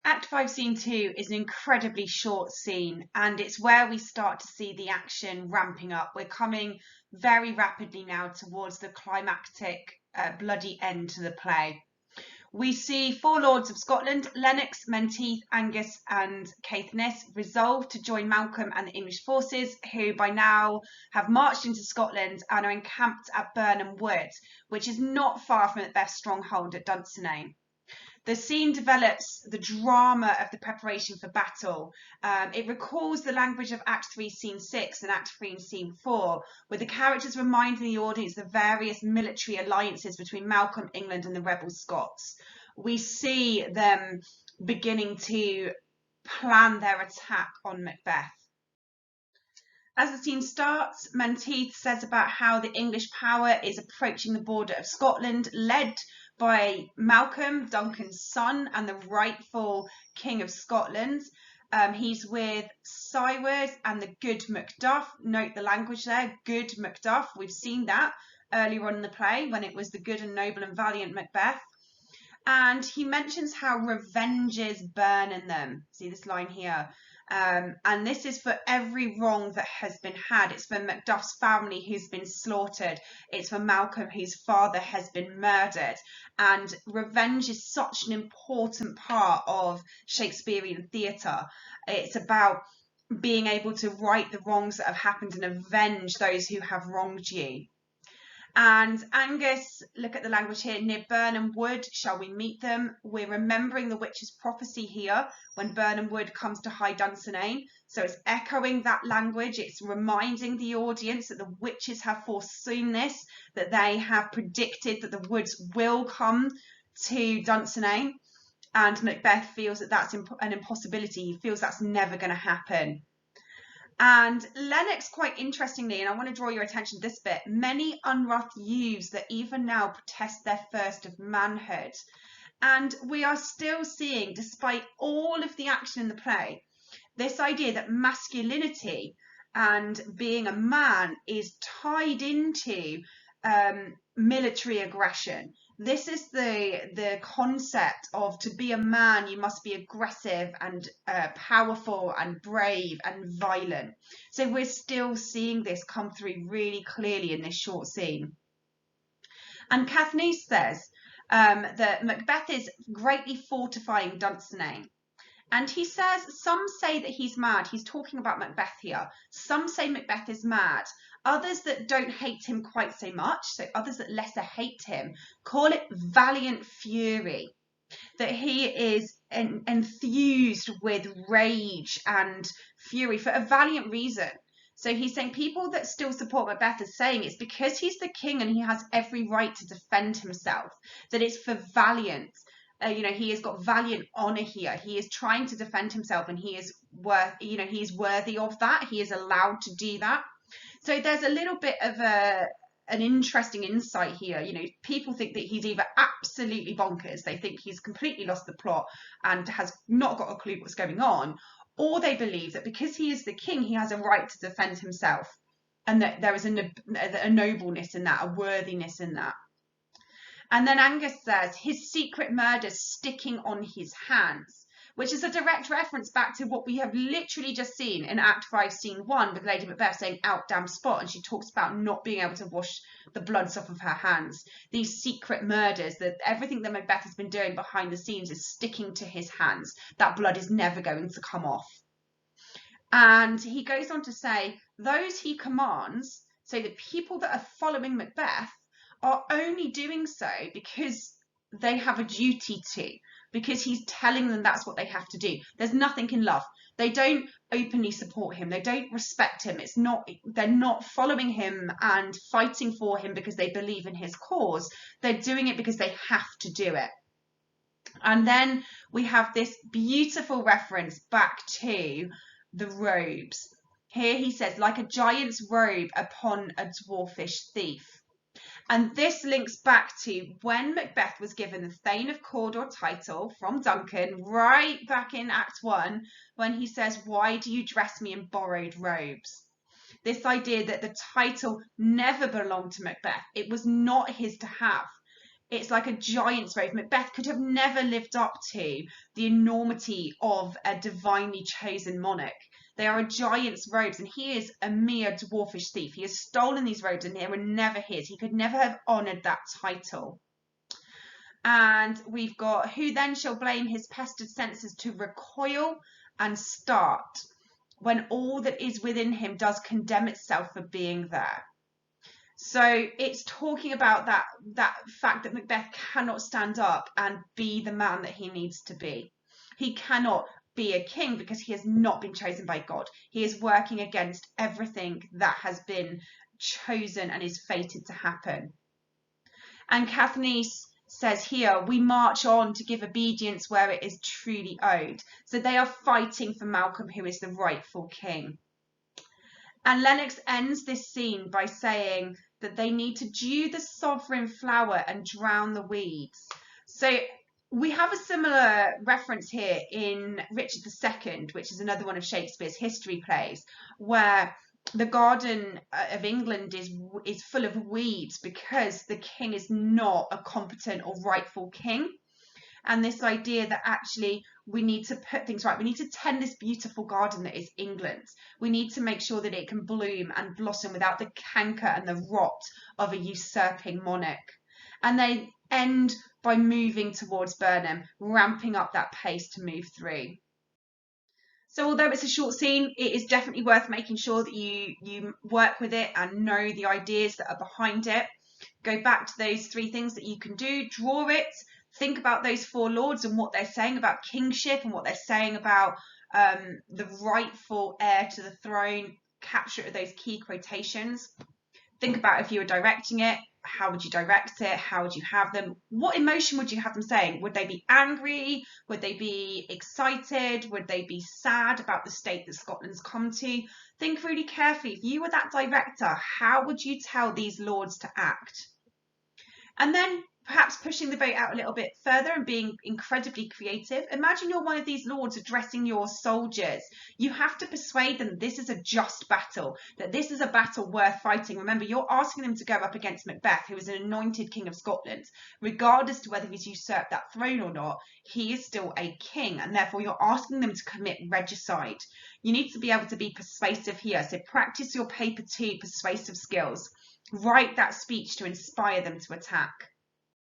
Act 5, Scene 2 is an incredibly short scene, and it's where we start to see the action ramping up. We're coming very rapidly now towards the climactic, bloody end to the play. We see four lords of Scotland, Lennox, Menteith, Angus, and Caithness, resolve to join Malcolm and the English forces, who by now have marched into Scotland and are encamped at Burnham Wood, which is not far from Macbeth's stronghold at Dunsinane. The scene develops the drama of the preparation for battle. It recalls the language of Act 3, Scene 6 and Act 3 and Scene 4, with the characters reminding the audience of the various military alliances between Malcolm, England and the rebel Scots. We see them beginning to plan their attack on Macbeth. As the scene starts, Menteith says about how the English power is approaching the border of Scotland, led by Malcolm, Duncan's son, and the rightful King of Scotland. He's with Cyward and the good Macduff. Note the language there, good Macduff. We've seen that earlier on in the play when it was the good and noble and valiant Macbeth. And he mentions how revenge is burning them. See this line here. And this is for every wrong that has been had. It's for Macduff's family who's been slaughtered. It's for Malcolm whose father has been murdered. And revenge is such an important part of Shakespearean theatre. It's about being able to right the wrongs that have happened and avenge those who have wronged you. And Angus, look at the language here, near Burnham Wood shall we meet them. We're remembering the witch's prophecy here when Burnham Wood comes to High Dunsinane. So it's echoing that language. It's reminding the audience that the witches have foreseen this, that they have predicted that the woods will come to Dunsinane. And Macbeth feels that that's an impossibility. He feels that's never going to happen. And Lennox, quite interestingly, and I want to draw your attention to this bit, many unwrought youths that even now protest their first of manhood. And we are still seeing, despite all of the action in the play, this idea that masculinity and being a man is tied into military aggression. This is the concept of, to be a man, you must be aggressive and powerful and brave and violent. So we're still seeing this come through really clearly in this short scene. And Caithness says that Macbeth is greatly fortifying Dunsinane. And he says, some say that he's mad. He's talking about Macbeth here. Some say Macbeth is mad. Others that don't hate him quite so much, so others that lesser hate him, call it valiant fury. That he is enthused with rage and fury for a valiant reason. So he's saying people that still support Macbeth are saying it's because he's the king and he has every right to defend himself, that it's for valiant. He has got valiant honor here. He is trying to defend himself and he is worthy of that. He is allowed to do that. So there's a little bit of an interesting insight here. People think that he's either absolutely bonkers, they think he's completely lost the plot and has not got a clue what's going on, or they believe that because he is the king, he has a right to defend himself, and that there is a nobleness in that, a worthiness in that. And then Angus says his secret murders sticking on his hands, which is a direct reference back to what we have literally just seen in Act 5, Scene 1, with Lady Macbeth saying, out damn spot, and she talks about not being able to wash the bloods off of her hands. These secret murders, that everything that Macbeth has been doing behind the scenes is sticking to his hands. That blood is never going to come off. And he goes on to say, those he commands, so the people that are following Macbeth, are only doing so because they have a duty to, because he's telling them that's what they have to do. There's nothing in love. They don't openly support him. They don't respect him. They're not following him and fighting for him because they believe in his cause. They're doing it because they have to do it. And then we have this beautiful reference back to the robes. Here he says, like a giant's robe upon a dwarfish thief. And this links back to when Macbeth was given the Thane of Cawdor title from Duncan, right back in Act 1, when he says, why do you dress me in borrowed robes? This idea that the title never belonged to Macbeth. It was not his to have. It's like a giant's robe. Macbeth could have never lived up to the enormity of a divinely chosen monarch. They are a giant's robes, and he is a mere dwarfish thief. He has stolen these robes, and they were never his. He could never have honoured that title. And we've got, who then shall blame his pestered senses to recoil and start when all that is within him does condemn itself for being there. So it's talking about that fact that Macbeth cannot stand up and be the man that he needs to be. He cannot be a king because he has not been chosen by God. He is working against everything that has been chosen and is fated to happen. And Caithness says here, we march on to give obedience where it is truly owed. So they are fighting for Malcolm, who is the rightful king. And Lennox ends this scene by saying that they need to dew the sovereign flower and drown the weeds. So we have a similar reference here in Richard II, which is another one of Shakespeare's history plays, where the garden of England is full of weeds because the king is not a competent or rightful king. And this idea that actually we need to put things right. We need to tend this beautiful garden that is England. We need to make sure that it can bloom and blossom without the canker and the rot of a usurping monarch. And they end by moving towards Burnham, ramping up that pace to move through. So although it's a short scene, it is definitely worth making sure that you work with it and know the ideas that are behind it. Go back to those 3 things that you can do, draw it, think about those 4 lords and what they're saying about kingship and what they're saying about the rightful heir to the throne, capture it with those key quotations. Think about if you were directing it, how would you direct it? How would you have them? What emotion would you have them saying? Would they be angry? Would they be excited? Would they be sad about the state that Scotland's come to? Think really carefully. If you were that director, how would you tell these lords to act? And then perhaps pushing the boat out a little bit further and being incredibly creative. Imagine you're one of these lords addressing your soldiers. You have to persuade them this is a just battle, that this is a battle worth fighting. Remember, you're asking them to go up against Macbeth, who is an anointed king of Scotland. Regardless to whether he's usurped that throne or not, he is still a king, and therefore you're asking them to commit regicide. You need to be able to be persuasive here. So practice your paper 2 persuasive skills. Write that speech to inspire them to attack.